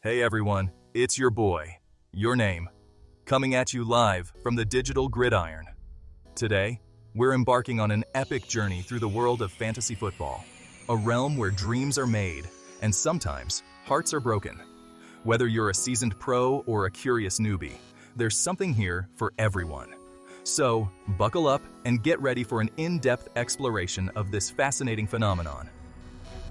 Hey everyone, it's your boy, your name, coming at you live from the digital gridiron. Today, we're embarking on an epic journey through the world of fantasy football, a realm where dreams are made and sometimes hearts are broken. Whether you're a seasoned pro or a curious newbie, there's something here for everyone. So, buckle up and get ready for an in-depth exploration of this fascinating phenomenon.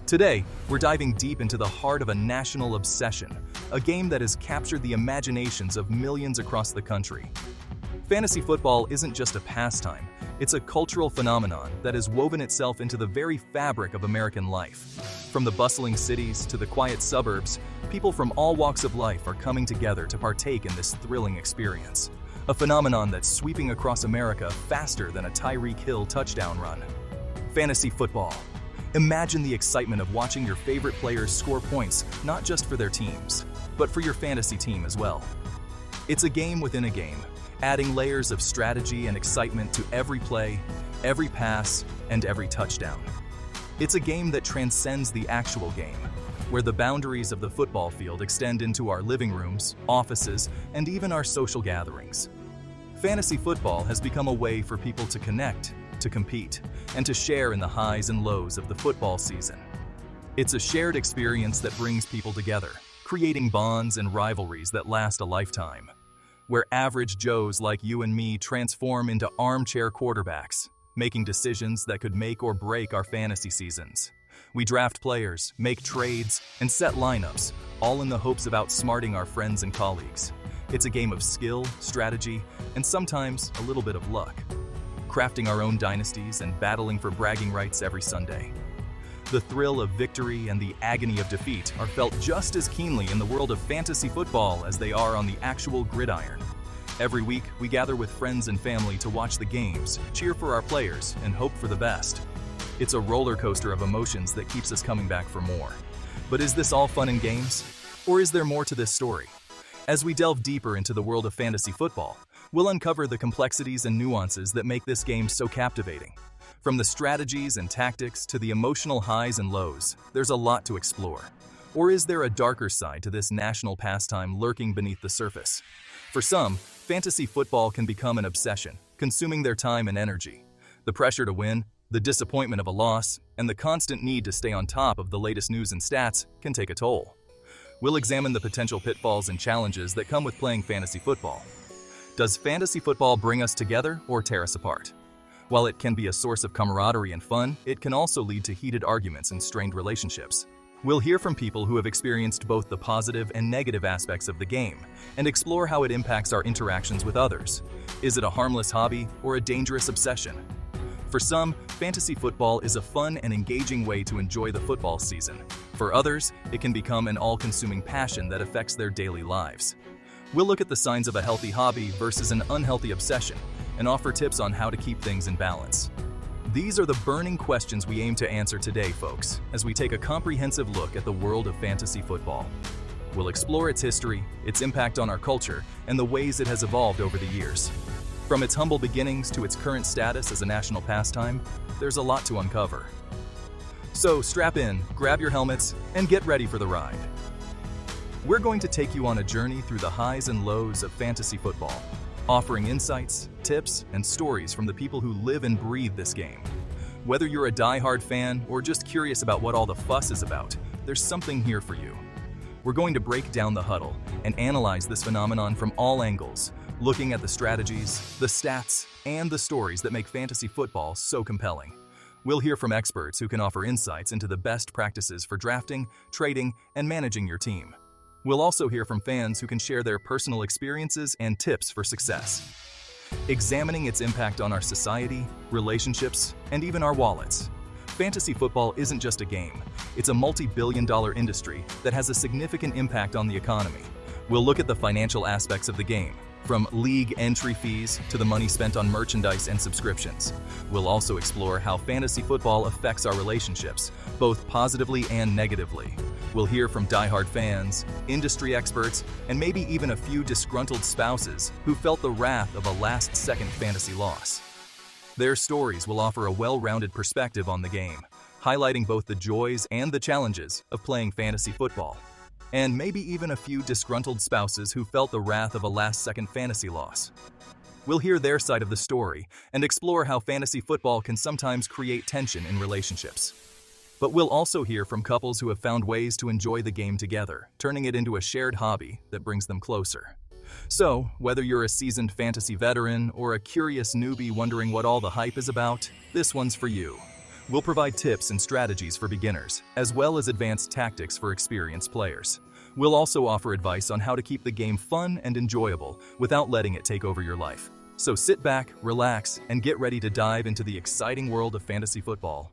Today, we're diving deep into the heart of a national obsession, a game that has captured the imaginations of millions across the country. Fantasy football isn't just a pastime, it's a cultural phenomenon that has woven itself into the very fabric of American life. From the bustling cities to the quiet suburbs, people from all walks of life are coming together to partake in this thrilling experience, a phenomenon that's sweeping across America faster than a Tyreek Hill touchdown run. Fantasy football. Imagine the excitement of watching your favorite players score points, not just for their teams, but for your fantasy team as well. It's a game within a game, adding layers of strategy and excitement to every play, every pass, and every touchdown. It's a game that transcends the actual game, where the boundaries of the football field extend into our living rooms, offices, and even our social gatherings. Fantasy football has become a way for people to connect, to compete, and to share in the highs and lows of the football season. It's a shared experience that brings people together, creating bonds and rivalries that last a lifetime, where average Joes like you and me transform into armchair quarterbacks, making decisions that could make or break our fantasy seasons. We draft players, make trades, and set lineups, all in the hopes of outsmarting our friends and colleagues. It's a game of skill, strategy, and sometimes a little bit of luck, crafting our own dynasties and battling for bragging rights every Sunday. The thrill of victory and the agony of defeat are felt just as keenly in the world of fantasy football as they are on the actual gridiron. Every week, we gather with friends and family to watch the games, cheer for our players, and hope for the best. It's a roller coaster of emotions that keeps us coming back for more. But is this all fun and games? Or is there more to this story? As we delve deeper into the world of fantasy football, we'll uncover the complexities and nuances that make this game so captivating. From the strategies and tactics to the emotional highs and lows, there's a lot to explore. Or is there a darker side to this national pastime lurking beneath the surface? For some, fantasy football can become an obsession, consuming their time and energy. The pressure to win, the disappointment of a loss, and the constant need to stay on top of the latest news and stats can take a toll. We'll examine the potential pitfalls and challenges that come with playing fantasy football. Does fantasy football bring us together or tear us apart? While it can be a source of camaraderie and fun, it can also lead to heated arguments and strained relationships. We'll hear from people who have experienced both the positive and negative aspects of the game and explore how it impacts our interactions with others. Is it a harmless hobby or a dangerous obsession? For some, fantasy football is a fun and engaging way to enjoy the football season. For others, it can become an all-consuming passion that affects their daily lives. We'll look at the signs of a healthy hobby versus an unhealthy obsession and offer tips on how to keep things in balance. These are the burning questions we aim to answer today, folks, as we take a comprehensive look at the world of fantasy football. We'll explore its history, its impact on our culture, and the ways it has evolved over the years. From its humble beginnings to its current status as a national pastime, there's a lot to uncover. So strap in, grab your helmets, and get ready for the ride. We're going to take you on a journey through the highs and lows of fantasy football, offering insights, tips, and stories from the people who live and breathe this game. Whether you're a die-hard fan or just curious about what all the fuss is about, there's something here for you. We're going to break down the huddle and analyze this phenomenon from all angles, looking at the strategies, the stats, and the stories that make fantasy football so compelling. We'll hear from experts who can offer insights into the best practices for drafting, trading, and managing your team. We'll also hear from fans who can share their personal experiences and tips for success, examining its impact on our society, relationships, and even our wallets. Fantasy football isn't just a game, it's a multi-billion-dollar industry that has a significant impact on the economy. We'll look at the financial aspects of the game, from league entry fees to the money spent on merchandise and subscriptions. We'll also explore how fantasy football affects our relationships, both positively and negatively. We'll hear from die-hard fans, industry experts, and maybe even a few disgruntled spouses who felt the wrath of a last-second fantasy loss. Their stories will offer a well-rounded perspective on the game, highlighting both the joys and the challenges of playing fantasy football. and maybe even a few disgruntled spouses who felt the wrath of a last-second fantasy loss. We'll hear their side of the story and explore how fantasy football can sometimes create tension in relationships. But we'll also hear from couples who have found ways to enjoy the game together, turning it into a shared hobby that brings them closer. So, whether you're a seasoned fantasy veteran or a curious newbie wondering what all the hype is about, this one's for you. We'll provide tips and strategies for beginners, as well as advanced tactics for experienced players. We'll also offer advice on how to keep the game fun and enjoyable without letting it take over your life. So sit back, relax, and get ready to dive into the exciting world of fantasy football.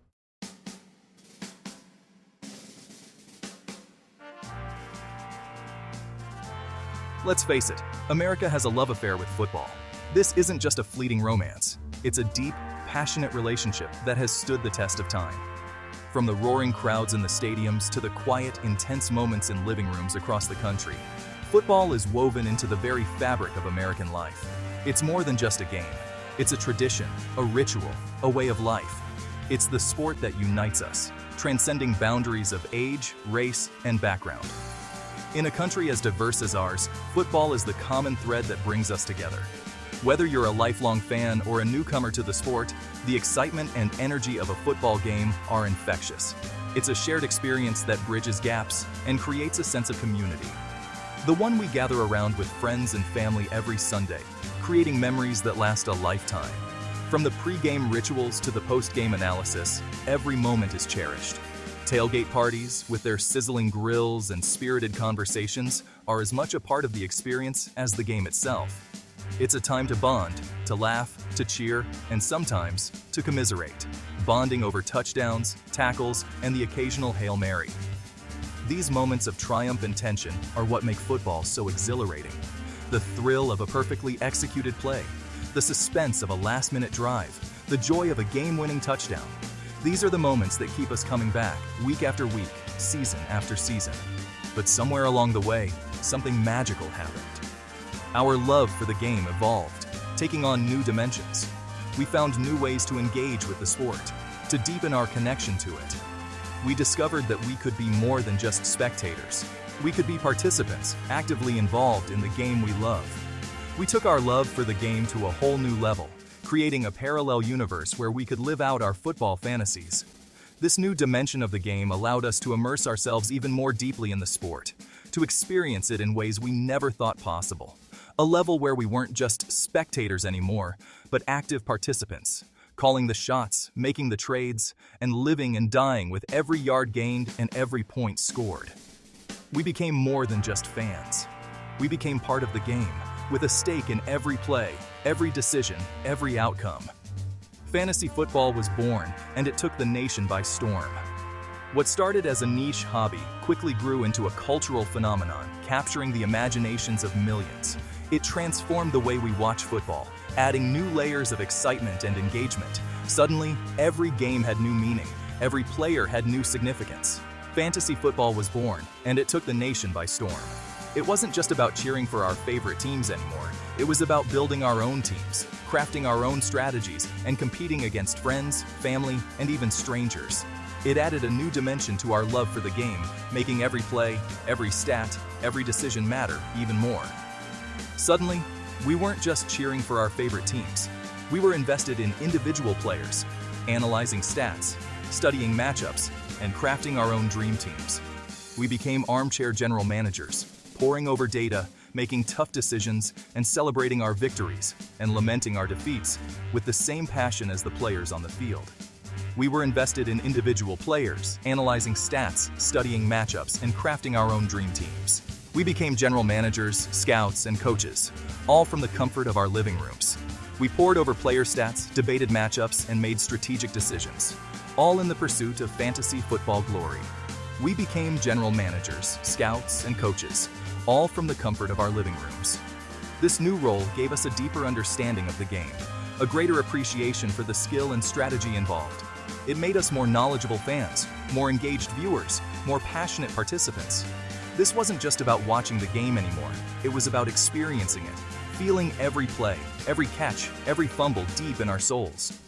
Let's face it, America has a love affair with football. This isn't just a fleeting romance. It's a deep, passionate relationship that has stood the test of time. From the roaring crowds in the stadiums to the quiet, intense moments in living rooms across the country, football is woven into the very fabric of American life. It's more than just a game. It's a tradition, a ritual, a way of life. It's the sport that unites us, transcending boundaries of age, race, and background. In a country as diverse as ours, football is the common thread that brings us together. Whether you're a lifelong fan or a newcomer to the sport, the excitement and energy of a football game are infectious. It's a shared experience that bridges gaps and creates a sense of community. The one we gather around with friends and family every Sunday, creating memories that last a lifetime. From the pre-game rituals to the post-game analysis, every moment is cherished. Tailgate parties, with their sizzling grills and spirited conversations, are as much a part of the experience as the game itself. It's a time to bond, to laugh, to cheer, and sometimes to commiserate, bonding over touchdowns, tackles, and the occasional Hail Mary. These moments of triumph and tension are what make football so exhilarating. The thrill of a perfectly executed play, the suspense of a last-minute drive, the joy of a game-winning touchdown. These are the moments that keep us coming back, week after week, season after season. But somewhere along the way, something magical happened. Our love for the game evolved, taking on new dimensions. We found new ways to engage with the sport, to deepen our connection to it. We discovered that we could be more than just spectators. We could be participants, actively involved in the game we love. We took our love for the game to a whole new level, creating a parallel universe where we could live out our football fantasies. This new dimension of the game allowed us to immerse ourselves even more deeply in the sport, to experience it in ways we never thought possible. A level where we weren't just spectators anymore, but active participants, calling the shots, making the trades, and living and dying with every yard gained and every point scored. We became more than just fans. We became part of the game, with a stake in every play, every decision, every outcome. Fantasy football was born, and it took the nation by storm. What started as a niche hobby quickly grew into a cultural phenomenon, capturing the imaginations of millions. It transformed the way we watch football, adding new layers of excitement and engagement. Suddenly, every game had new meaning, every player had new significance. Fantasy football was born, and it took the nation by storm. It wasn't just about cheering for our favorite teams anymore. It was about building our own teams, crafting our own strategies, and competing against friends, family, and even strangers. It added a new dimension to our love for the game, making every play, every stat, every decision matter even more. Suddenly, we weren't just cheering for our favorite teams. We were invested in individual players, analyzing stats, studying matchups, and crafting our own dream teams. We became armchair general managers, poring over data, making tough decisions, and celebrating our victories and lamenting our defeats with the same passion as the players on the field. We were invested in individual players, analyzing stats, studying matchups, and crafting our own dream teams. We became general managers, scouts, and coaches, all from the comfort of our living rooms. We pored over player stats, debated matchups, and made strategic decisions, all in the pursuit of fantasy football glory. We became general managers, scouts, and coaches, all from the comfort of our living rooms. This new role gave us a deeper understanding of the game, a greater appreciation for the skill and strategy involved. It made us more knowledgeable fans, more engaged viewers, more passionate participants. This wasn't just about watching the game anymore. It was about experiencing it, feeling every play, every catch, every fumble deep in our souls.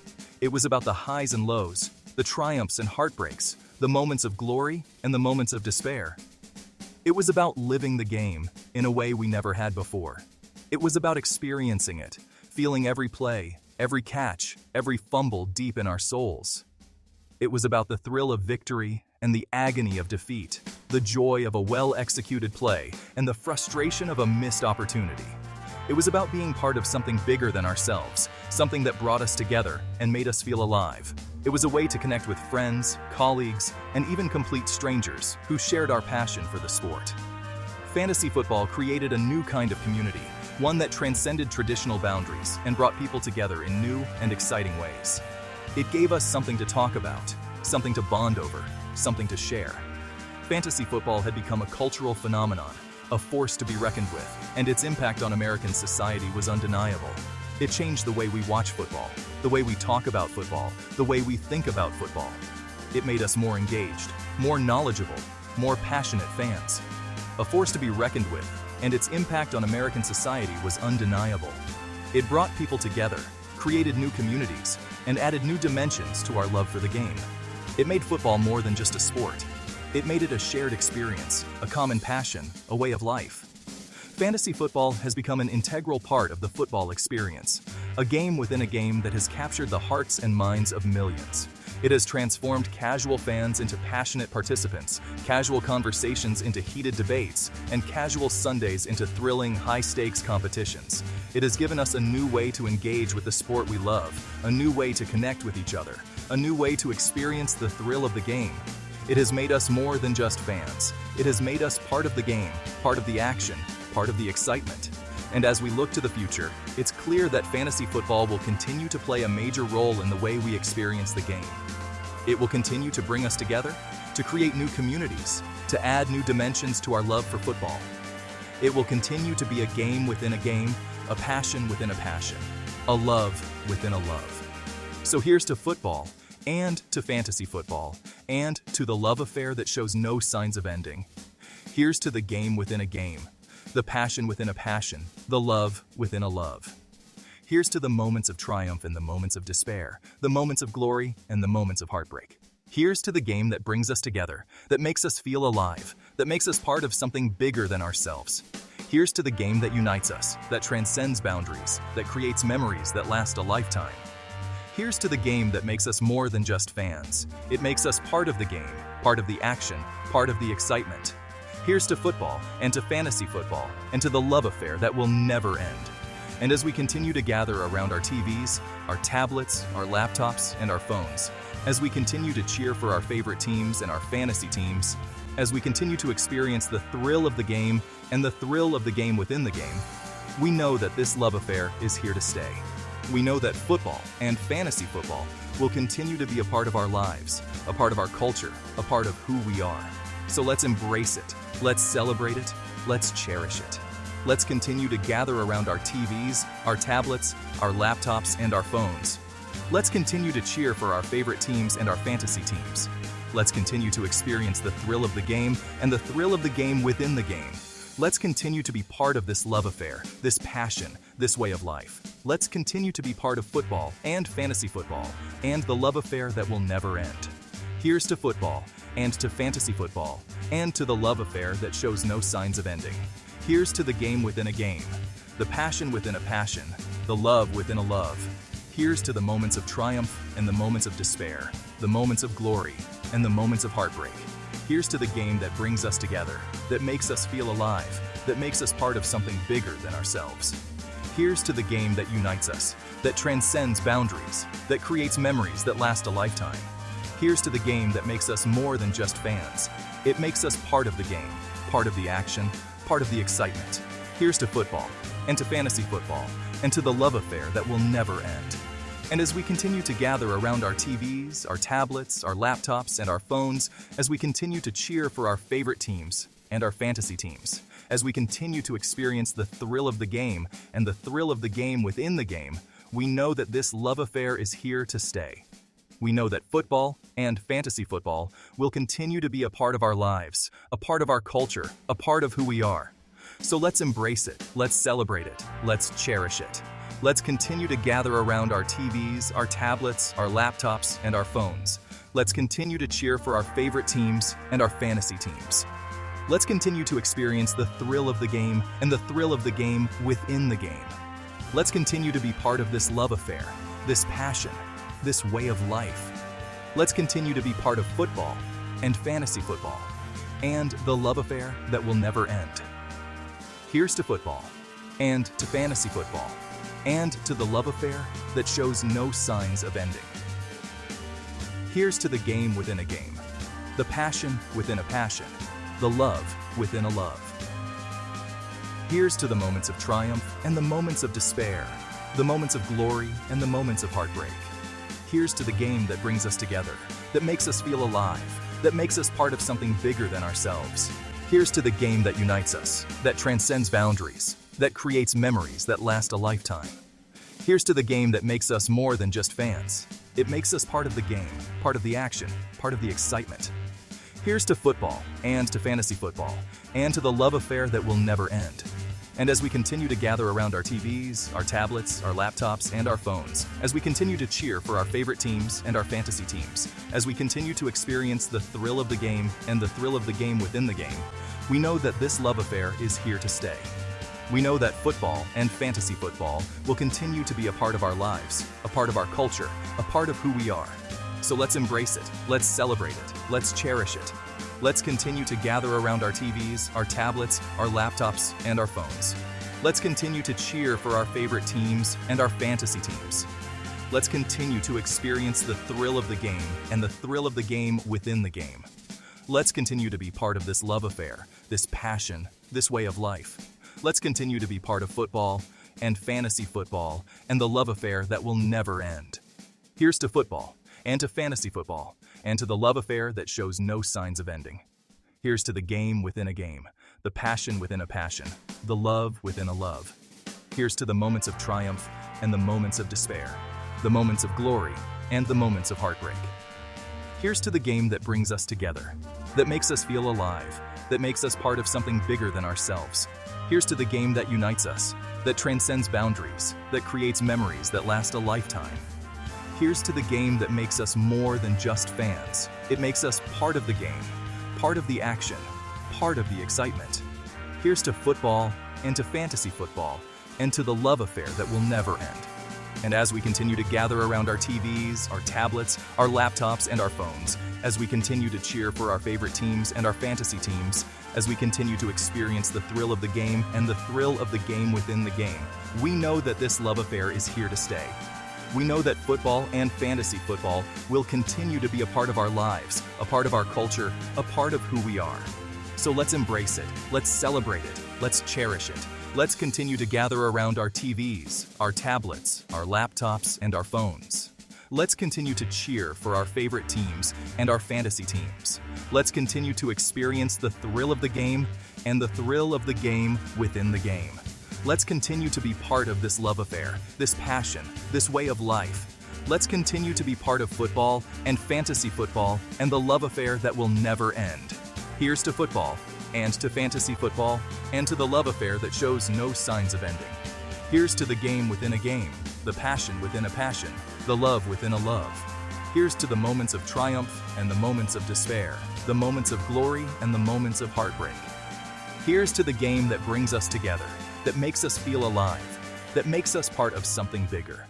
It was about the highs and lows, the triumphs and heartbreaks, the moments of glory and the moments of despair. It was about living the game in a way we never had before. It was about experiencing it, feeling every play, every catch, every fumble deep in our souls. It was about the thrill of victory and the agony of defeat, the joy of a well-executed play and the frustration of a missed opportunity. It was about being part of something bigger than ourselves, something that brought us together and made us feel alive. It was a way to connect with friends, colleagues, and even complete strangers who shared our passion for the sport. Fantasy football created a new kind of community, one that transcended traditional boundaries and brought people together in new and exciting ways. It gave us something to talk about, something to bond over, something to share. Fantasy football had become a cultural phenomenon, a force to be reckoned with, and its impact on American society was undeniable. It changed the way we watch football, the way we talk about football, the way we think about football. It made us more engaged, more knowledgeable, more passionate fans. A force to be reckoned with, and its impact on American society was undeniable. It brought people together, created new communities, and added new dimensions to our love for the game. It made football more than just a sport. It made it a shared experience, a common passion, a way of life. Fantasy football has become an integral part of the football experience, a game within a game that has captured the hearts and minds of millions. It has transformed casual fans into passionate participants, casual conversations into heated debates, and casual Sundays into thrilling, high-stakes competitions. It has given us a new way to engage with the sport we love, a new way to connect with each other, a new way to experience the thrill of the game. It has made us more than just fans. It has made us part of the game, part of the action, part of the excitement. And as we look to the future, it's clear that fantasy football will continue to play a major role in the way we experience the game. It will continue to bring us together, to create new communities, to add new dimensions to our love for football. It will continue to be a game within a game, a passion within a passion, a love within a love. So here's to football, and to fantasy football, and to the love affair that shows no signs of ending. Here's to the game within a game, the passion within a passion, the love within a love. Here's to the moments of triumph and the moments of despair, the moments of glory and the moments of heartbreak. Here's to the game that brings us together, that makes us feel alive, that makes us part of something bigger than ourselves. Here's to the game that unites us, that transcends boundaries, that creates memories that last a lifetime. Here's to the game that makes us more than just fans. It makes us part of the game, part of the action, part of the excitement. Here's to football, and to fantasy football, and to the love affair that will never end. And as we continue to gather around our TVs, our tablets, our laptops, and our phones, as we continue to cheer for our favorite teams and our fantasy teams, as we continue to experience the thrill of the game and the thrill of the game within the game, we know that this love affair is here to stay. We know that football and fantasy football will continue to be a part of our lives, a part of our culture, a part of who we are. So let's embrace it, let's celebrate it, let's cherish it. Let's continue to gather around our TVs, our tablets, our laptops, and our phones. Let's continue to cheer for our favorite teams and our fantasy teams. Let's continue to experience the thrill of the game and the thrill of the game within the game. Let's continue to be part of this love affair, this passion, this way of life. Let's continue to be part of football and fantasy football, and the love affair that will never end. Here's to football, and to fantasy football, and to the love affair that shows no signs of ending. Here's to the game within a game, the passion within a passion, the love within a love. Here's to the moments of triumph and the moments of despair, the moments of glory and the moments of heartbreak. Here's to the game that brings us together, that makes us feel alive, that makes us part of something bigger than ourselves. Here's to the game that unites us, that transcends boundaries, that creates memories that last a lifetime. Here's to the game that makes us more than just fans. It makes us part of the game, part of the action, part of the excitement. Here's to football, and to fantasy football, and to the love affair that will never end. And as we continue to gather around our TVs, our tablets, our laptops, and our phones, as we continue to cheer for our favorite teams and our fantasy teams, as we continue to experience the thrill of the game and the thrill of the game within the game, we know that this love affair is here to stay. We know that football and fantasy football will continue to be a part of our lives, a part of our culture, a part of who we are. So let's embrace it, let's celebrate it, let's cherish it. Let's continue to gather around our TVs, our tablets, our laptops, and our phones. Let's continue to cheer for our favorite teams and our fantasy teams. Let's continue to experience the thrill of the game and the thrill of the game within the game. Let's continue to be part of this love affair, this passion, this way of life. Let's continue to be part of football and fantasy football and the love affair that will never end. Here's to football and to fantasy football and to the love affair that shows no signs of ending. Here's to the game within a game, the passion within a passion, the love within a love. Here's to the moments of triumph and the moments of despair, the moments of glory and the moments of heartbreak. Here's to the game that brings us together, that makes us feel alive, that makes us part of something bigger than ourselves. Here's to the game that unites us, that transcends boundaries, that creates memories that last a lifetime. Here's to the game that makes us more than just fans. It makes us part of the game, part of the action, part of the excitement. Here's to football and to fantasy football and to the love affair that will never end. And as we continue to gather around our TVs, our tablets, our laptops, and our phones, as we continue to cheer for our favorite teams and our fantasy teams, as we continue to experience the thrill of the game and the thrill of the game within the game, we know that this love affair is here to stay. We know that football and fantasy football will continue to be a part of our lives, a part of our culture, a part of who we are. So let's embrace it, let's celebrate it, let's cherish it. Let's continue to gather around our TVs, our tablets, our laptops, and our phones. Let's continue to cheer for our favorite teams and our fantasy teams. Let's continue to experience the thrill of the game and the thrill of the game within the game. Let's continue to be part of this love affair, this passion, this way of life. Let's continue to be part of football and fantasy football and the love affair that will never end. Here's to football and to fantasy football and to the love affair that shows no signs of ending. Here's to the game within a game, the passion within a passion, the love within a love. Here's to the moments of triumph and the moments of despair, the moments of glory and the moments of heartbreak. Here's to the game that brings us together, that makes us feel alive, that makes us part of something bigger than ourselves. Here's to the game that unites us, that transcends boundaries, that creates memories that last a lifetime. Here's to the game that makes us more than just fans. It makes us part of the game, part of the action, part of the excitement. Here's to football and to fantasy football and to the love affair that will never end. And as we continue to gather around our TVs, our tablets, our laptops, and our phones, as we continue to cheer for our favorite teams and our fantasy teams, as we continue to experience the thrill of the game and the thrill of the game within the game, we know that this love affair is here to stay. We know that football and fantasy football will continue to be a part of our lives, a part of our culture, a part of who we are. So let's embrace it, let's celebrate it, let's cherish it. Let's continue to gather around our TVs, our tablets, our laptops, and our phones. Let's continue to cheer for our favorite teams and our fantasy teams. Let's continue to experience the thrill of the game and the thrill of the game within the game. Let's continue to be part of this love affair, this passion, this way of life. Let's continue to be part of football and fantasy football and the love affair that will never end. Here's to football and to fantasy football and to the love affair that shows no signs of ending. Here's to the game within a game, the passion within a passion, the love within a love. Here's to the moments of triumph and the moments of despair, the moments of glory and the moments of heartbreak. Here's to the game that brings us together, that makes us feel alive, that makes us part of something bigger.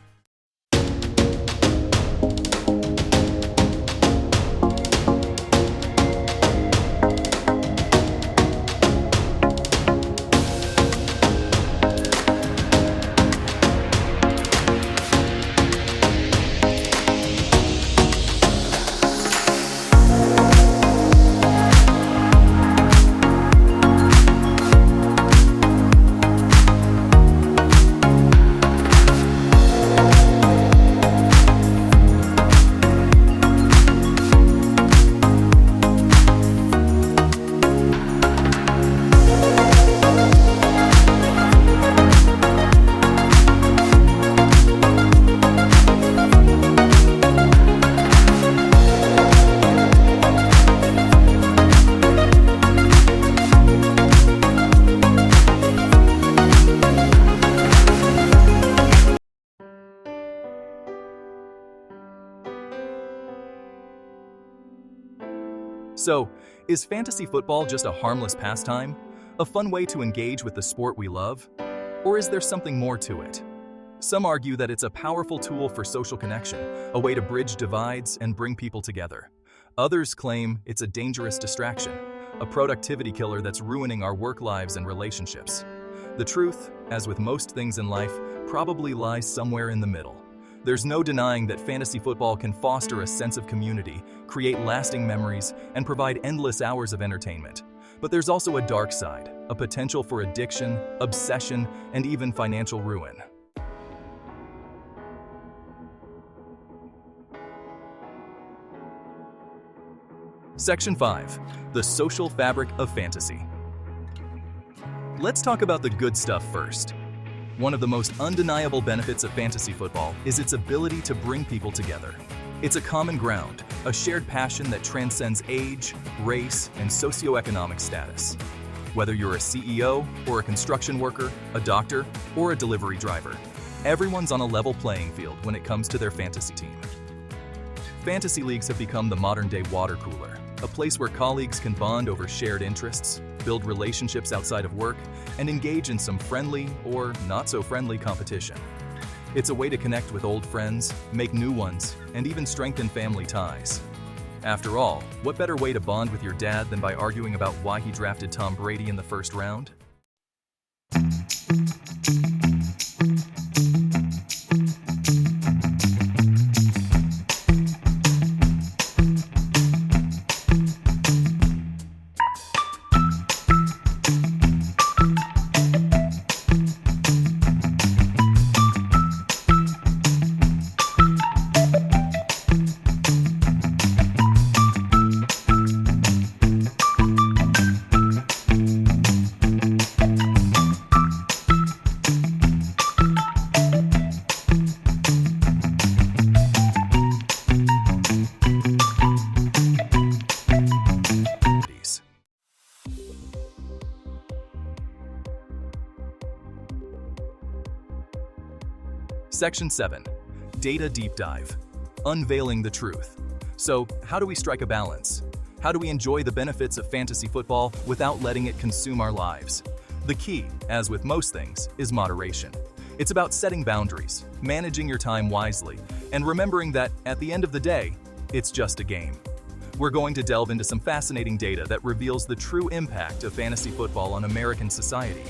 So, is fantasy football just a harmless pastime? A fun way to engage with the sport we love? Or is there something more to it? Some argue that it's a powerful tool for social connection, a way to bridge divides and bring people together. Others claim it's a dangerous distraction, a productivity killer that's ruining our work lives and relationships. The truth, as with most things in life, probably lies somewhere in the middle. There's no denying that fantasy football can foster a sense of community, create lasting memories, and provide endless hours of entertainment. But there's also a dark side, a potential for addiction, obsession, and even financial ruin. Section 5. The social fabric of fantasy. Let's talk about the good stuff first. One of the most undeniable benefits of fantasy football is its ability to bring people together. It's a common ground, a shared passion that transcends age, race, and socioeconomic status. Whether you're a CEO or a construction worker, a doctor, or a delivery driver, everyone's on a level playing field when it comes to their fantasy team. Fantasy leagues have become the modern-day water cooler, a place where colleagues can bond over shared interests, build relationships outside of work, and engage in some friendly or not-so-friendly competition. It's a way to connect with old friends, make new ones, and even strengthen family ties. After all, what better way to bond with your dad than by arguing about why he drafted Tom Brady in the first round? Section 7. Data Deep Dive. Unveiling the truth. So, how do we strike a balance? How do we enjoy the benefits of fantasy football without letting it consume our lives? The key, as with most things, is moderation. It's about setting boundaries, managing your time wisely, and remembering that, at the end of the day, it's just a game. We're going to delve into some fascinating data that reveals the true impact of fantasy football on American society.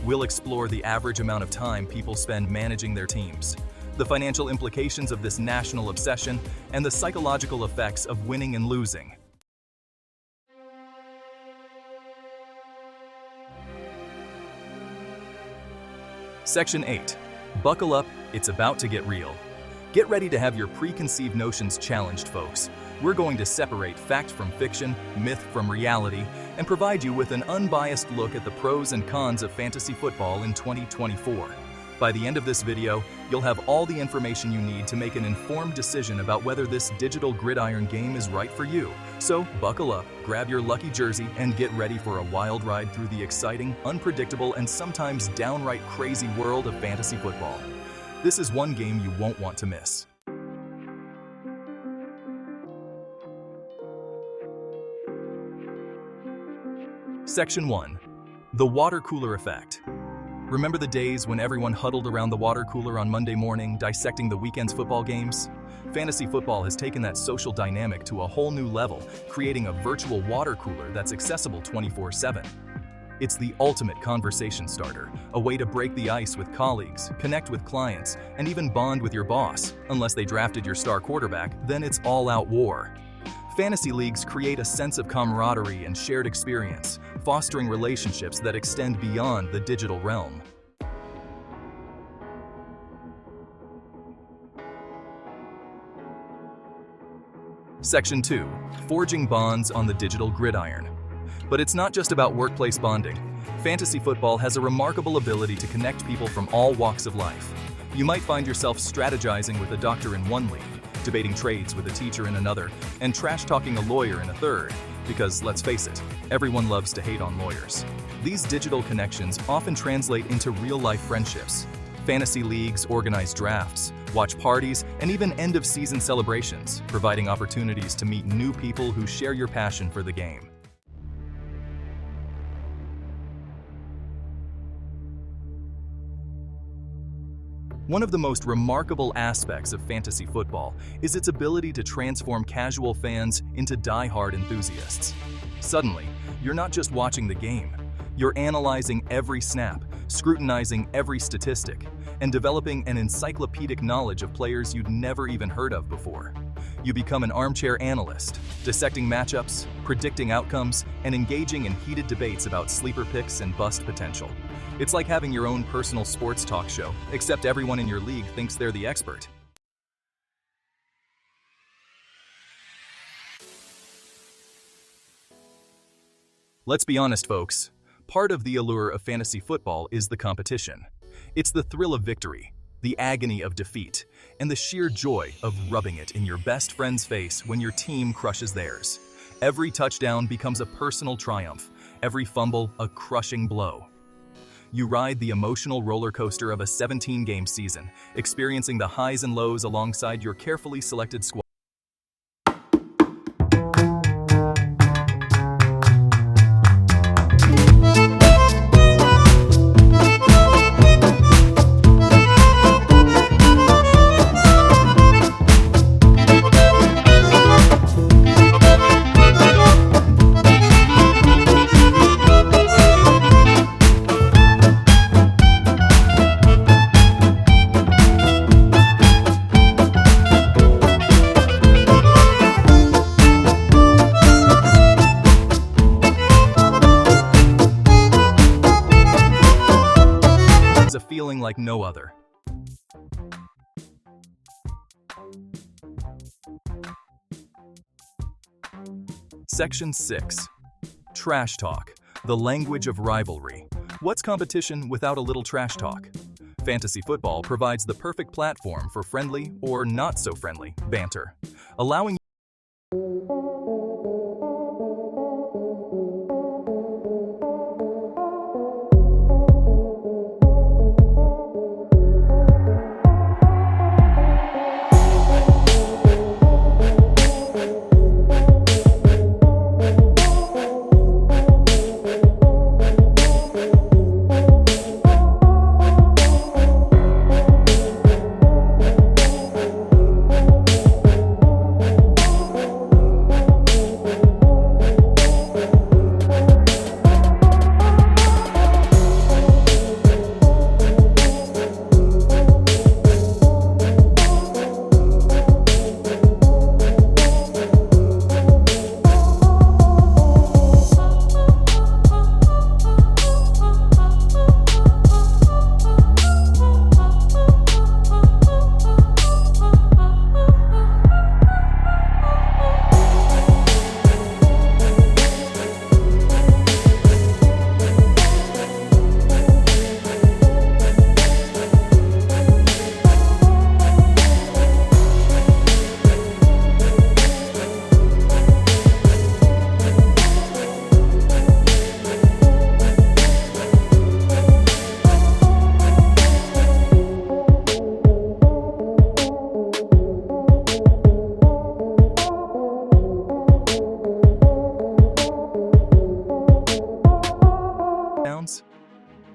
We'll explore the average amount of time people spend managing their teams, the financial implications of this national obsession, and the psychological effects of winning and losing. Section 8. Buckle up, it's about to get real. Get ready to have your preconceived notions challenged, folks. We're going to separate fact from fiction, myth from reality, and provide you with an unbiased look at the pros and cons of fantasy football in 2024. By the end of this video, you'll have all the information you need to make an informed decision about whether this digital gridiron game is right for you. So buckle up, grab your lucky jersey, and get ready for a wild ride through the exciting, unpredictable, and sometimes downright crazy world of fantasy football. This is one game you won't want to miss. Section 1. The water cooler effect. Remember the days when everyone huddled around the water cooler on Monday morning, dissecting the weekend's football games? Fantasy football has taken that social dynamic to a whole new level, creating a virtual water cooler that's accessible 24/7. It's the ultimate conversation starter, a way to break the ice with colleagues, connect with clients, and even bond with your boss. Unless they drafted your star quarterback, then it's all-out war. Fantasy leagues create a sense of camaraderie and shared experience, fostering relationships that extend beyond the digital realm. Section 2. Forging bonds on the digital gridiron. But it's not just about workplace bonding. Fantasy football has a remarkable ability to connect people from all walks of life. You might find yourself strategizing with a doctor in one league, debating trades with a teacher in another, and trash-talking a lawyer in a third, because let's face it, everyone loves to hate on lawyers. These digital connections often translate into real-life friendships. Fantasy leagues organize drafts, watch parties, and even end-of-season celebrations, providing opportunities to meet new people who share your passion for the game. One of the most remarkable aspects of fantasy football is its ability to transform casual fans into die-hard enthusiasts. Suddenly, you're not just watching the game, you're analyzing every snap, scrutinizing every statistic, and developing an encyclopedic knowledge of players you'd never even heard of before. You become an armchair analyst, dissecting matchups, predicting outcomes, and engaging in heated debates about sleeper picks and bust potential. It's like having your own personal sports talk show, except everyone in your league thinks they're the expert. Let's be honest, folks. Part of the allure of fantasy football is the competition. It's the thrill of victory, the agony of defeat, and the sheer joy of rubbing it in your best friend's face when your team crushes theirs. Every touchdown becomes a personal triumph, every fumble a crushing blow. You ride the emotional roller coaster of a 17-game season, experiencing the highs and lows alongside your carefully selected squad. A feeling like no other. Section 6. Trash talk, the language of rivalry. What's competition without a little trash talk? Fantasy football provides the perfect platform for friendly or not so friendly banter, allowing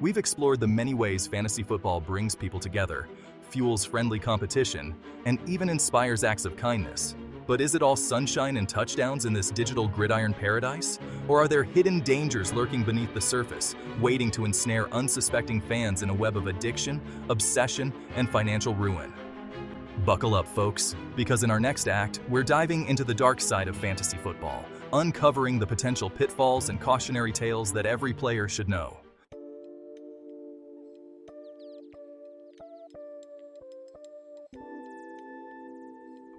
We've explored the many ways fantasy football brings people together, fuels friendly competition, and even inspires acts of kindness. But is it all sunshine and touchdowns in this digital gridiron paradise? Or are there hidden dangers lurking beneath the surface, waiting to ensnare unsuspecting fans in a web of addiction, obsession, and financial ruin? Buckle up, folks, because in our next act, we're diving into the dark side of fantasy football, uncovering the potential pitfalls and cautionary tales that every player should know.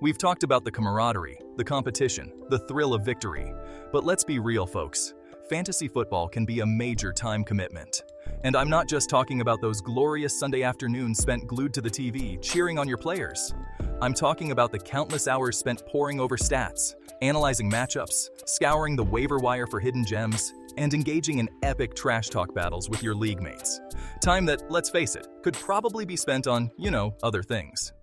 We've talked about the camaraderie, the competition, the thrill of victory. But let's be real, folks. Fantasy football can be a major time commitment. And I'm not just talking about those glorious Sunday afternoons spent glued to the TV, cheering on your players. I'm talking about the countless hours spent poring over stats, analyzing matchups, scouring the waiver wire for hidden gems, and engaging in epic trash talk battles with your league mates. Time that, let's face it, could probably be spent on, other things.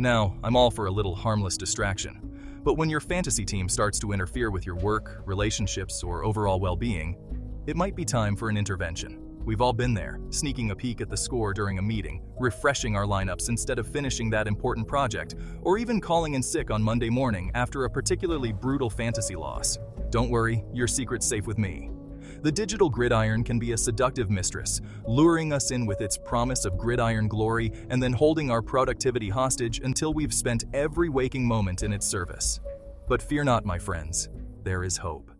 Now, I'm all for a little harmless distraction. But when your fantasy team starts to interfere with your work, relationships, or overall well-being, it might be time for an intervention. We've all been there, sneaking a peek at the score during a meeting, refreshing our lineups instead of finishing that important project, or even calling in sick on Monday morning after a particularly brutal fantasy loss. Don't worry, your secret's safe with me. The digital gridiron can be a seductive mistress, luring us in with its promise of gridiron glory and then holding our productivity hostage until we've spent every waking moment in its service. But fear not, my friends, there is hope.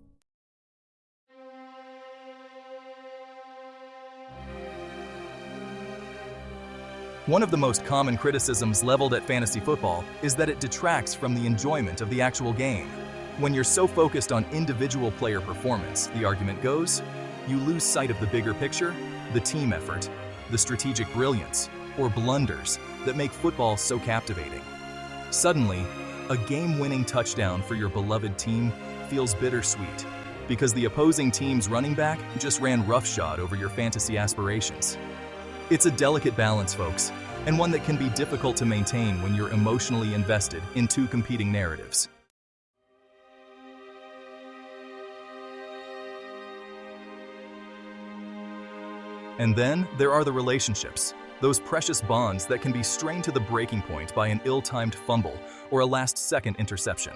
One of the most common criticisms leveled at fantasy football is that it detracts from the enjoyment of the actual game. When you're so focused on individual player performance, the argument goes, you lose sight of the bigger picture, the team effort, the strategic brilliance, or blunders that make football so captivating. Suddenly, a game-winning touchdown for your beloved team feels bittersweet because the opposing team's running back just ran roughshod over your fantasy aspirations. It's a delicate balance, folks, and one that can be difficult to maintain when you're emotionally invested in two competing narratives. And then there are the relationships, those precious bonds that can be strained to the breaking point by an ill-timed fumble or a last-second interception.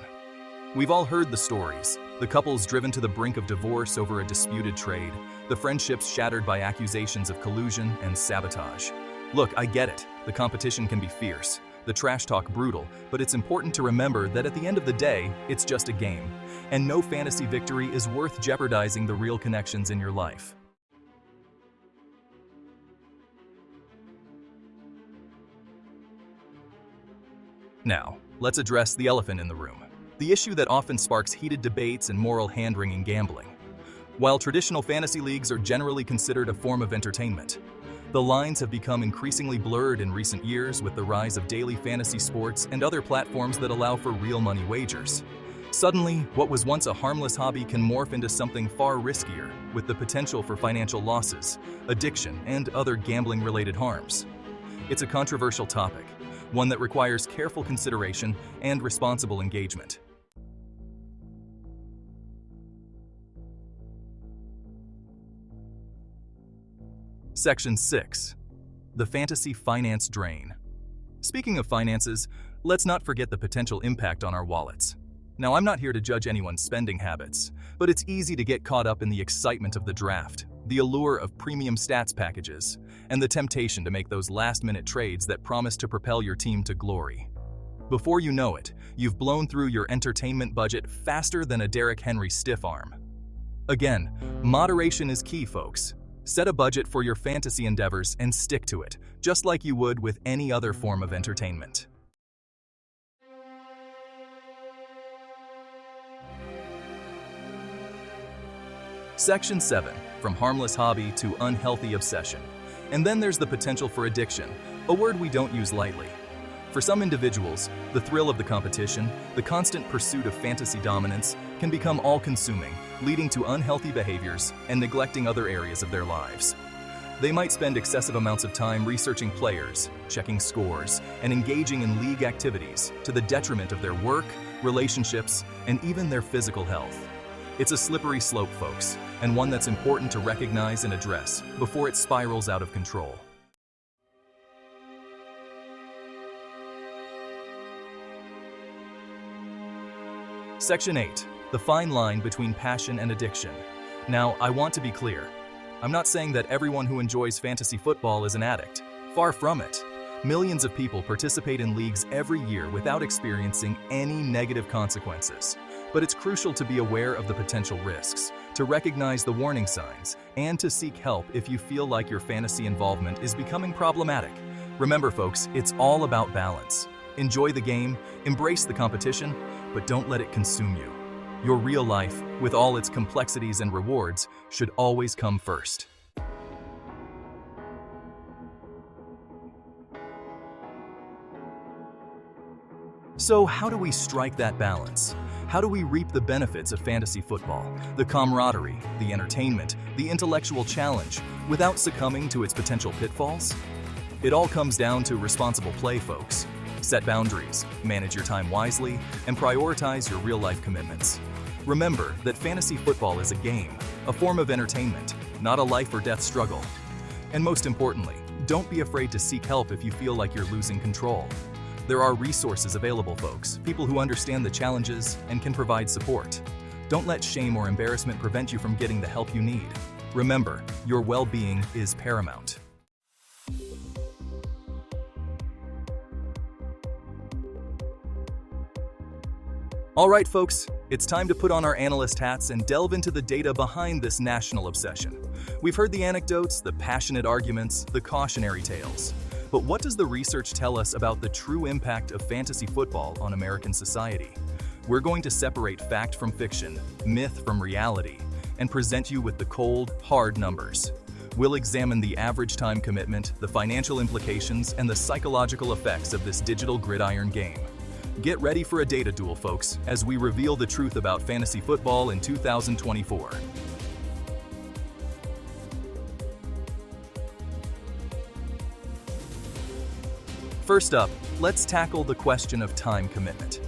We've all heard the stories, the couples driven to the brink of divorce over a disputed trade, the friendships shattered by accusations of collusion and sabotage. Look, I get it, the competition can be fierce, the trash talk brutal, but it's important to remember that at the end of the day, it's just a game, and no fantasy victory is worth jeopardizing the real connections in your life. Now, let's address the elephant in the room, the issue that often sparks heated debates and moral hand-wringing gambling. While traditional fantasy leagues are generally considered a form of entertainment, the lines have become increasingly blurred in recent years with the rise of daily fantasy sports and other platforms that allow for real money wagers. Suddenly, what was once a harmless hobby can morph into something far riskier, with the potential for financial losses, addiction, and other gambling-related harms. It's a controversial topic, one that requires careful consideration and responsible engagement. Section 6. The Fantasy Finance Drain. Speaking of finances, let's not forget the potential impact on our wallets. Now, I'm not here to judge anyone's spending habits, but it's easy to get caught up in the excitement of the draft, the allure of premium stats packages, and the temptation to make those last-minute trades that promise to propel your team to glory. Before you know it, you've blown through your entertainment budget faster than a Derrick Henry stiff arm. Again, moderation is key, folks. Set a budget for your fantasy endeavors and stick to it, just like you would with any other form of entertainment. Section 7. From harmless hobby to unhealthy obsession. And then there's the potential for addiction, a word we don't use lightly. For some individuals, the thrill of the competition, the constant pursuit of fantasy dominance, can become all-consuming, leading to unhealthy behaviors and neglecting other areas of their lives. They might spend excessive amounts of time researching players, checking scores, and engaging in league activities to the detriment of their work, relationships, and even their physical health. It's a slippery slope, folks, and one that's important to recognize and address before it spirals out of control. Section 8. The fine line between passion and addiction. Now, I want to be clear. I'm not saying that everyone who enjoys fantasy football is an addict. Far from it. Millions of people participate in leagues every year without experiencing any negative consequences. But it's crucial to be aware of the potential risks, to recognize the warning signs, and to seek help if you feel like your fantasy involvement is becoming problematic. Remember, folks, it's all about balance. Enjoy the game, embrace the competition, but don't let it consume you. Your real life, with all its complexities and rewards, should always come first. So how do we strike that balance? How do we reap the benefits of fantasy football, the camaraderie, the entertainment, the intellectual challenge, without succumbing to its potential pitfalls? It all comes down to responsible play, folks. Set boundaries, manage your time wisely, and prioritize your real-life commitments. Remember that fantasy football is a game, a form of entertainment, not a life or death struggle. And most importantly, don't be afraid to seek help if you feel like you're losing control. There are resources available, folks, people who understand the challenges and can provide support. Don't let shame or embarrassment prevent you from getting the help you need. Remember, your well-being is paramount. All right, folks, it's time to put on our analyst hats and delve into the data behind this national obsession. We've heard the anecdotes, the passionate arguments, the cautionary tales. But what does the research tell us about the true impact of fantasy football on American society? We're going to separate fact from fiction, myth from reality, and present you with the cold, hard numbers. We'll examine the average time commitment, the financial implications, and the psychological effects of this digital gridiron game. Get ready for a data duel, folks, as we reveal the truth about fantasy football in 2024. First up, let's tackle the question of time commitment.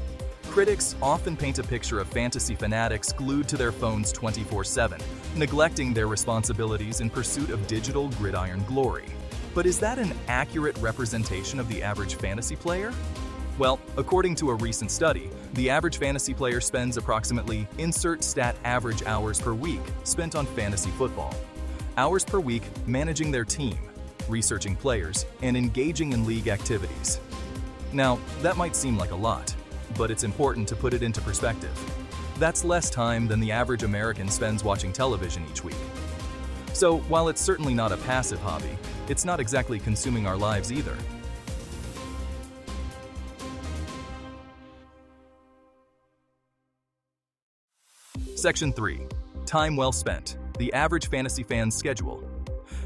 Critics often paint a picture of fantasy fanatics glued to their phones 24/7, neglecting their responsibilities in pursuit of digital gridiron glory. But is that an accurate representation of the average fantasy player? Well, according to a recent study, the average fantasy player spends approximately insert stat average hours per week spent on fantasy football. Hours per week managing their team, researching players, and engaging in league activities. Now, that might seem like a lot, but it's important to put it into perspective. That's less time than the average American spends watching television each week. So, while it's certainly not a passive hobby, it's not exactly consuming our lives either. Section 3. Time well spent. The average fantasy fan's schedule.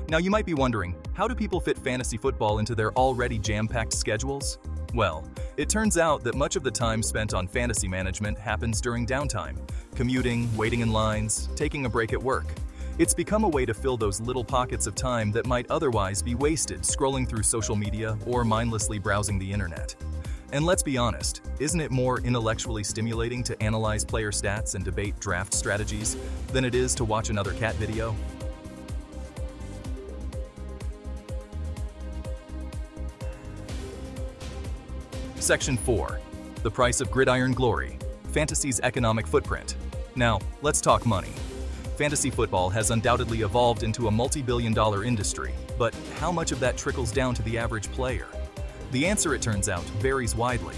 Now you might be wondering, how do people fit fantasy football into their already jam-packed schedules? Well, it turns out that much of the time spent on fantasy management happens during downtime, commuting, waiting in lines, taking a break at work. It's become a way to fill those little pockets of time that might otherwise be wasted scrolling through social media or mindlessly browsing the internet. And let's be honest, isn't it more intellectually stimulating to analyze player stats and debate draft strategies than it is to watch another cat video? Section 4. The price of gridiron glory. Fantasy's economic footprint. Now, let's talk money. Fantasy football has undoubtedly evolved into a multi-billion-dollar industry, but how much of that trickles down to the average player? The answer, it turns out, varies widely.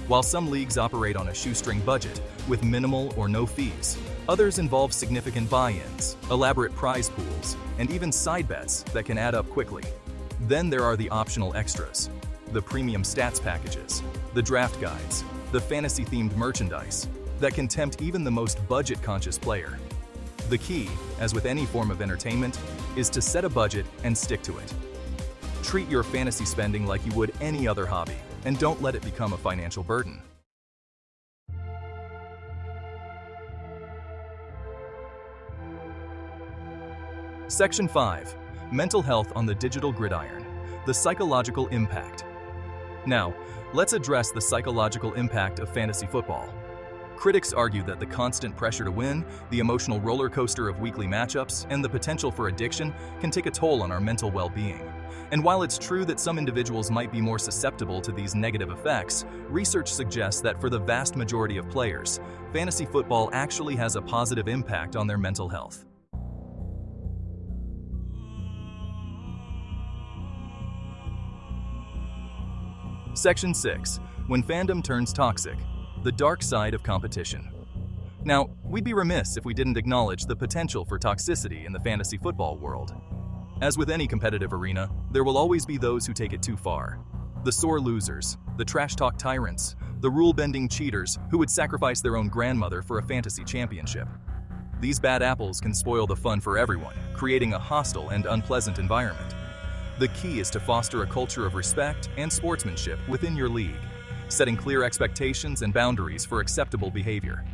While some leagues operate on a shoestring budget, with minimal or no fees, others involve significant buy-ins, elaborate prize pools, and even side bets that can add up quickly. Then there are the optional extras, the premium stats packages, the draft guides, the fantasy-themed merchandise that can tempt even the most budget-conscious player. The key, as with any form of entertainment, is to set a budget and stick to it. Treat your fantasy spending like you would any other hobby, and don't let it become a financial burden. Section 5. Mental health on the digital gridiron. The psychological impact. Now, let's address the psychological impact of fantasy football. Critics argue that the constant pressure to win, the emotional roller coaster of weekly matchups, and the potential for addiction can take a toll on our mental well-being. And while it's true that some individuals might be more susceptible to these negative effects, research suggests that for the vast majority of players, fantasy football actually has a positive impact on their mental health. Section 6. When fandom turns toxic. The dark side of competition. Now, we'd be remiss if we didn't acknowledge the potential for toxicity in the fantasy football world. As with any competitive arena, there will always be those who take it too far. The sore losers, the trash-talk tyrants, the rule-bending cheaters who would sacrifice their own grandmother for a fantasy championship. These bad apples can spoil the fun for everyone, creating a hostile and unpleasant environment. The key is to foster a culture of respect and sportsmanship within your league, setting clear expectations and boundaries for acceptable behavior.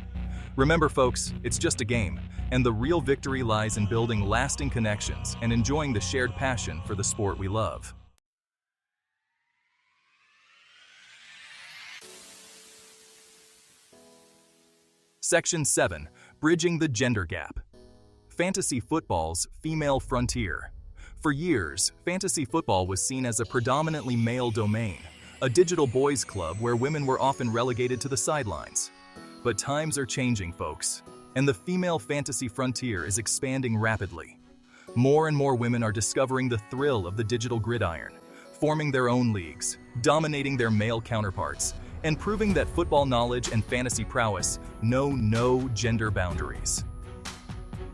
Remember, folks, it's just a game, and the real victory lies in building lasting connections and enjoying the shared passion for the sport we love. Section 7. Bridging the Gender Gap. Fantasy football's female frontier. For years, fantasy football was seen as a predominantly male domain, a digital boys' club where women were often relegated to the sidelines. But times are changing, folks, and the female fantasy frontier is expanding rapidly. More and more women are discovering the thrill of the digital gridiron, forming their own leagues, dominating their male counterparts, and proving that football knowledge and fantasy prowess know no gender boundaries.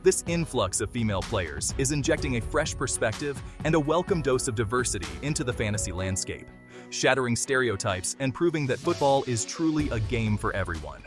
This influx of female players is injecting a fresh perspective and a welcome dose of diversity into the fantasy landscape, shattering stereotypes and proving that football is truly a game for everyone.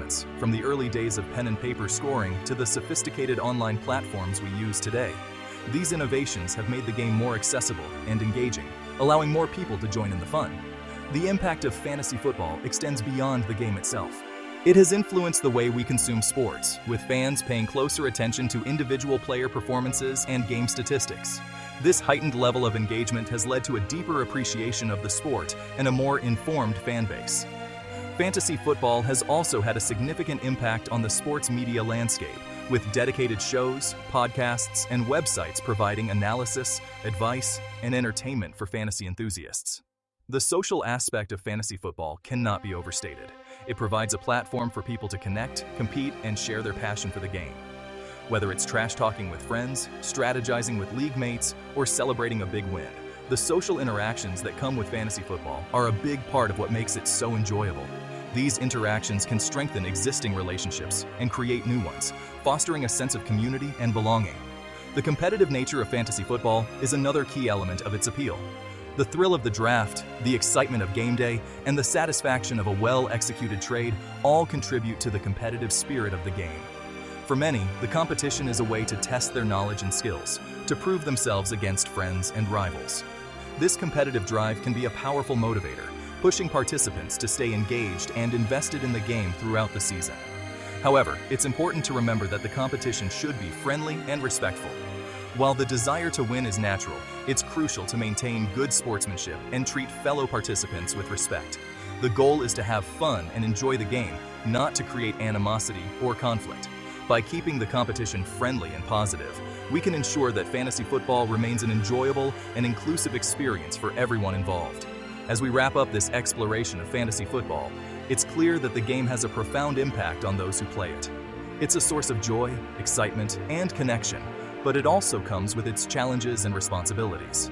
moments, from the early days of pen and paper scoring to the sophisticated online platforms we use today. These innovations have made the game more accessible and engaging, allowing more people to join in the fun. The impact of fantasy football extends beyond the game itself. It has influenced the way we consume sports, with fans paying closer attention to individual player performances and game statistics. This heightened level of engagement has led to a deeper appreciation of the sport and a more informed fan base. Fantasy football has also had a significant impact on the sports media landscape, with dedicated shows, podcasts, and websites providing analysis, advice, and entertainment for fantasy enthusiasts. The social aspect of fantasy football cannot be overstated. It provides a platform for people to connect, compete, and share their passion for the game. Whether it's trash talking with friends, strategizing with league mates, or celebrating a big win, the social interactions that come with fantasy football are a big part of what makes it so enjoyable. These interactions can strengthen existing relationships and create new ones, fostering a sense of community and belonging. The competitive nature of fantasy football is another key element of its appeal. The thrill of the draft, the excitement of game day, and the satisfaction of a well-executed trade all contribute to the competitive spirit of the game. For many, the competition is a way to test their knowledge and skills, to prove themselves against friends and rivals. This competitive drive can be a powerful motivator, pushing participants to stay engaged and invested in the game throughout the season. However, it's important to remember that the competition should be friendly and respectful. While the desire to win is natural, it's crucial to maintain good sportsmanship and treat fellow participants with respect. The goal is to have fun and enjoy the game, not to create animosity or conflict. By keeping the competition friendly and positive, we can ensure that fantasy football remains an enjoyable and inclusive experience for everyone involved. As we wrap up this exploration of fantasy football, it's clear that the game has a profound impact on those who play it. It's a source of joy, excitement, and connection, but it also comes with its challenges and responsibilities.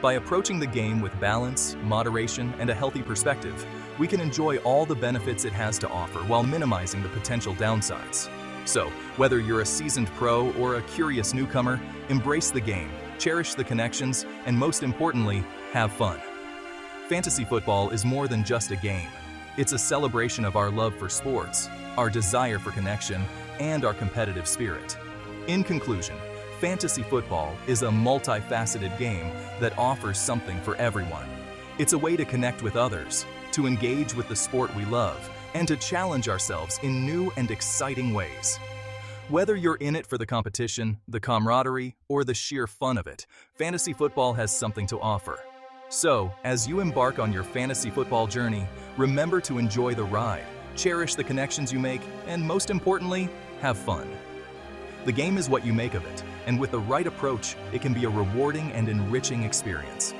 By approaching the game with balance, moderation, and a healthy perspective, we can enjoy all the benefits it has to offer while minimizing the potential downsides. So, whether you're a seasoned pro or a curious newcomer, embrace the game, cherish the connections, and most importantly, have fun. Fantasy football is more than just a game. It's a celebration of our love for sports, our desire for connection, and our competitive spirit. In conclusion, fantasy football is a multifaceted game that offers something for everyone. It's a way to connect with others, to engage with the sport we love, and to challenge ourselves in new and exciting ways. Whether you're in it for the competition, the camaraderie, or the sheer fun of it, fantasy football has something to offer. So, as you embark on your fantasy football journey, remember to enjoy the ride, cherish the connections you make, and most importantly, have fun. The game is what you make of it, and with the right approach, it can be a rewarding and enriching experience.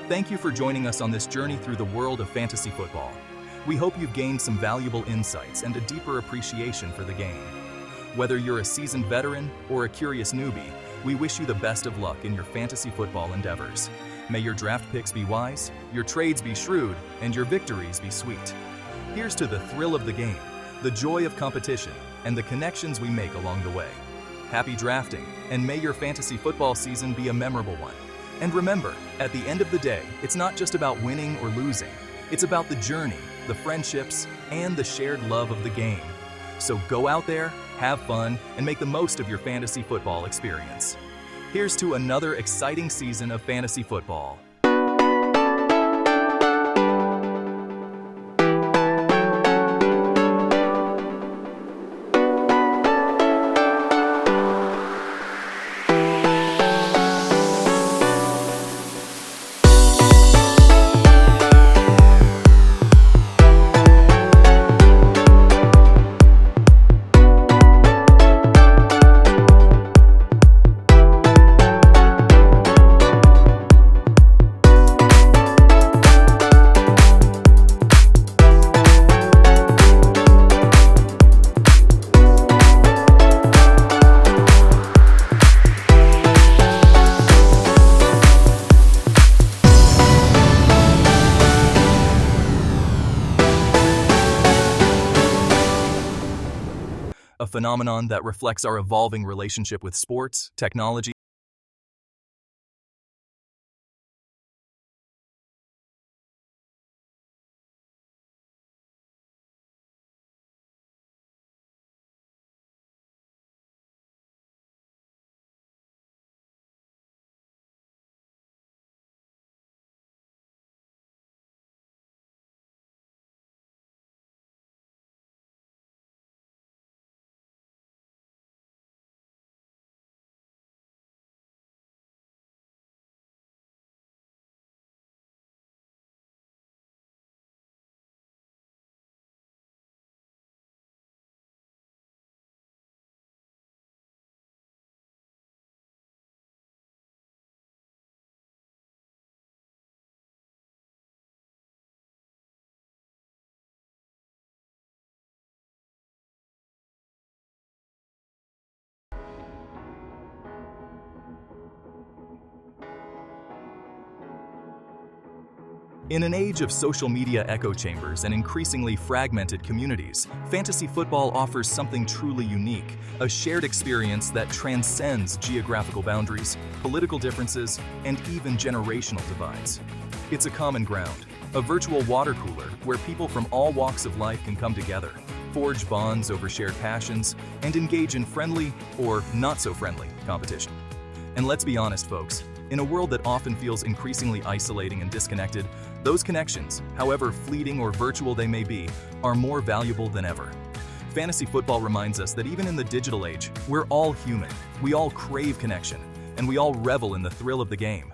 Thank you for joining us on this journey through the world of fantasy football. We hope you've gained some valuable insights and a deeper appreciation for the game. Whether you're a seasoned veteran or a curious newbie, we wish you the best of luck in your fantasy football endeavors. May your draft picks be wise, your trades be shrewd, and your victories be sweet. Here's to the thrill of the game, the joy of competition, and the connections we make along the way. Happy drafting, and may your fantasy football season be a memorable one. And remember, at the end of the day, it's not just about winning or losing. It's about the journey, the friendships, and the shared love of the game. So go out there, have fun, and make the most of your fantasy football experience. Here's to another exciting season of fantasy football. A phenomenon that reflects our evolving relationship with sports, technology, In an age of social media echo chambers and increasingly fragmented communities, fantasy football offers something truly unique, a shared experience that transcends geographical boundaries, political differences, and even generational divides. It's a common ground, a virtual water cooler where people from all walks of life can come together, forge bonds over shared passions, and engage in friendly, or not-so-friendly, competition. And let's be honest, folks, in a world that often feels increasingly isolating and disconnected, those connections, however fleeting or virtual they may be, are more valuable than ever. Fantasy football reminds us that even in the digital age, we're all human, we all crave connection, and we all revel in the thrill of the game.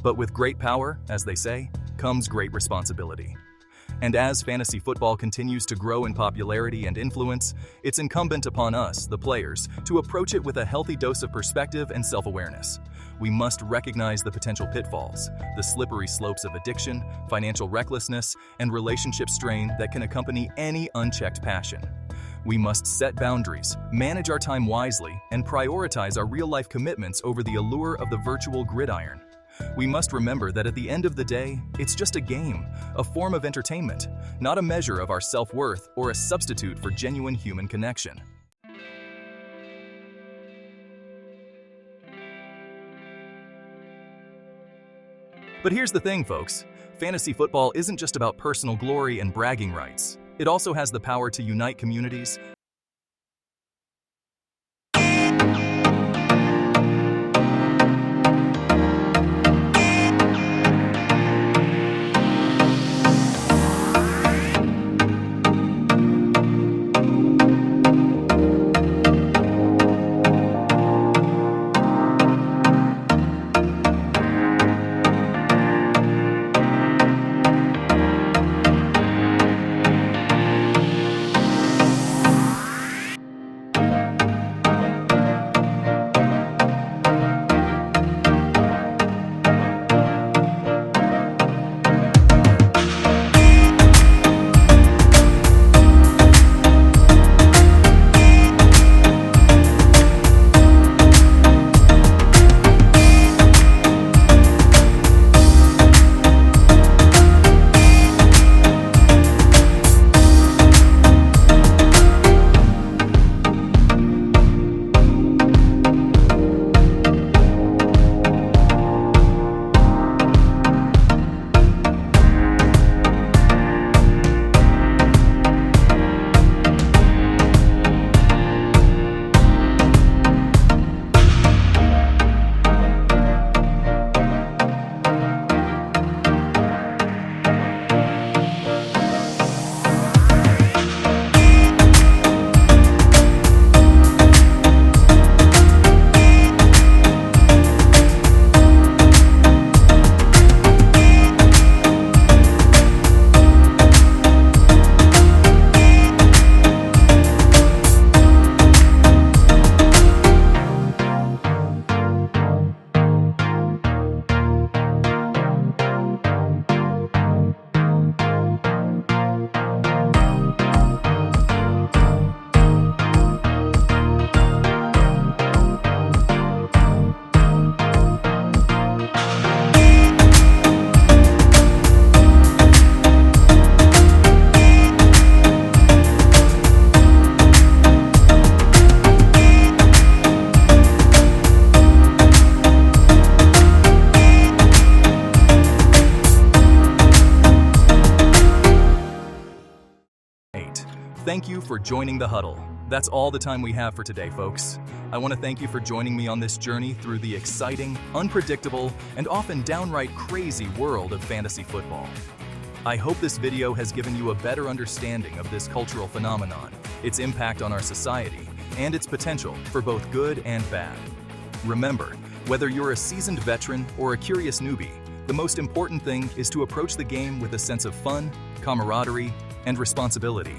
But with great power, as they say, comes great responsibility. And as fantasy football continues to grow in popularity and influence, it's incumbent upon us, the players, to approach it with a healthy dose of perspective and self-awareness. We must recognize the potential pitfalls, the slippery slopes of addiction, financial recklessness, and relationship strain that can accompany any unchecked passion. We must set boundaries, manage our time wisely, and prioritize our real-life commitments over the allure of the virtual gridiron. We must remember that at the end of the day, it's just a game, a form of entertainment, not a measure of our self-worth or a substitute for genuine human connection. But here's the thing, folks. Fantasy football isn't just about personal glory and bragging rights. It also has the power to unite communities. Thank you for joining the huddle. That's all the time we have for today, folks. I want to thank you for joining me on this journey through the exciting, unpredictable, and often downright crazy world of fantasy football. I hope this video has given you a better understanding of this cultural phenomenon, its impact on our society, and its potential for both good and bad. Remember, whether you're a seasoned veteran or a curious newbie, the most important thing is to approach the game with a sense of fun, camaraderie, and responsibility.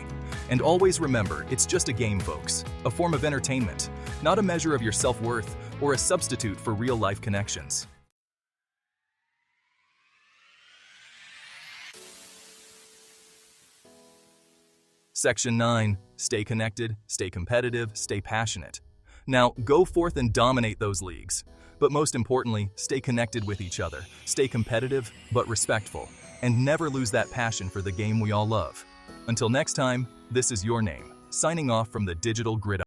And always remember, it's just a game, folks, a form of entertainment, not a measure of your self-worth or a substitute for real-life connections. Section 9. Stay connected, stay competitive, stay passionate. Now, go forth and dominate those leagues. But most importantly, stay connected with each other, stay competitive but respectful, and never lose that passion for the game we all love. Until next time, this is your name, signing off from the Digital Grid.